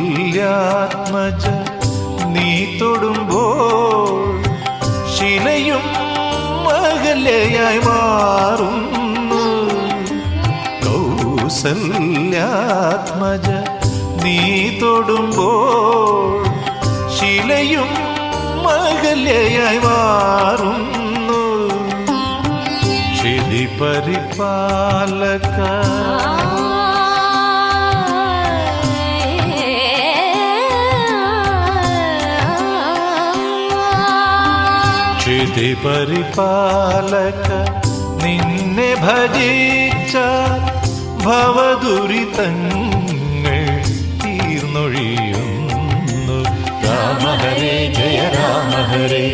കൗസല്യാത്മജ നീ തൊടുമ്പോൾ ശിലയും അകലയായി മാറുന്നു. കൗസല്യാത്മജ നീ തൊടുമ്പോൾ ശിലയും അകലയായി മാറുന്നു. ക്ഷിതി പരിപാലക ക്ഷിതി പരിപാലക നിന്നെ ഭജിച്ച ഭവദുരിതങ്ങൾ തീർന്നൊഴിയുന്നു. രാമ ഹരേ ജയ രാമ ഹരേ